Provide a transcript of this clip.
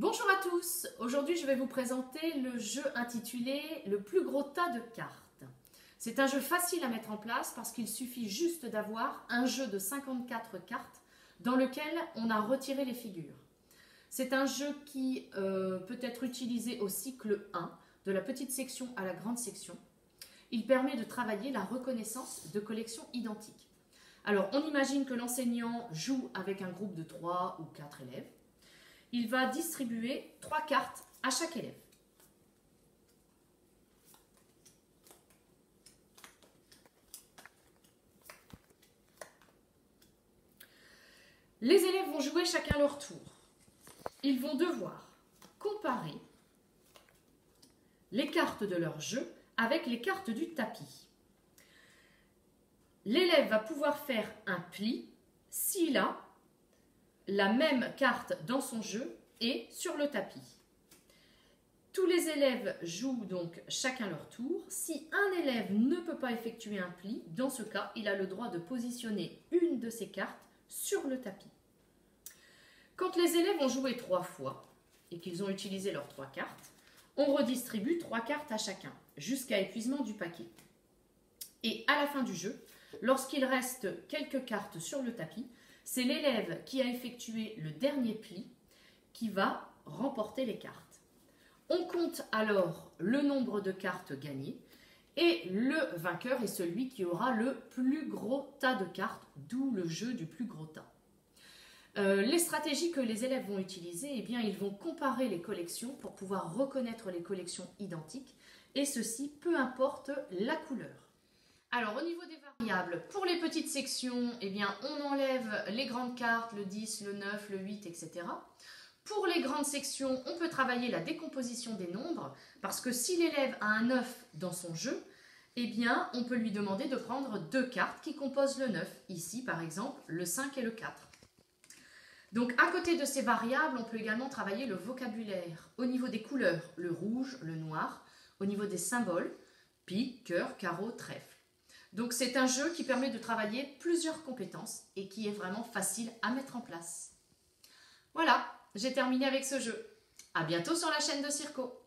Bonjour à tous, aujourd'hui je vais vous présenter le jeu intitulé Le plus gros tas de cartes. C'est un jeu facile à mettre en place parce qu'il suffit juste d'avoir un jeu de 54 cartes dans lequel on a retiré les figures. C'est un jeu qui peut être utilisé au cycle 1, de la petite section à la grande section. Il permet de travailler la reconnaissance de collections identiques. Alors on imagine que l'enseignant joue avec un groupe de 3 ou 4 élèves. Il va distribuer 3 cartes à chaque élève. Les élèves vont jouer chacun leur tour. Ils vont devoir comparer les cartes de leur jeu avec les cartes du tapis. L'élève va pouvoir faire un pli s'il a la même carte dans son jeu et sur le tapis. Tous les élèves jouent donc chacun leur tour. Si un élève ne peut pas effectuer un pli, dans ce cas, il a le droit de positionner une de ses cartes sur le tapis. Quand les élèves ont joué 3 fois et qu'ils ont utilisé leurs 3 cartes, on redistribue 3 cartes à chacun jusqu'à épuisement du paquet. Et à la fin du jeu, lorsqu'il reste quelques cartes sur le tapis, c'est l'élève qui a effectué le dernier pli qui va remporter les cartes. On compte alors le nombre de cartes gagnées et le vainqueur est celui qui aura le plus gros tas de cartes, d'où le jeu du plus gros tas. Les stratégies que les élèves vont utiliser, eh bien, ils vont comparer les collections pour pouvoir reconnaître les collections identiques et ceci peu importe la couleur. Alors au niveau des variables, pour les petites sections, eh bien, on enlève les grandes cartes, le 10, le 9, le 8, etc. Pour les grandes sections, on peut travailler la décomposition des nombres, parce que si l'élève a un 9 dans son jeu, eh bien, on peut lui demander de prendre 2 cartes qui composent le 9. Ici, par exemple, le 5 et le 4. Donc, à côté de ces variables, on peut également travailler le vocabulaire. Au niveau des couleurs, le rouge, le noir. Au niveau des symboles, pique, cœur, carreau, trèfle. Donc c'est un jeu qui permet de travailler plusieurs compétences et qui est vraiment facile à mettre en place. Voilà, j'ai terminé avec ce jeu. À bientôt sur la chaîne de Circo.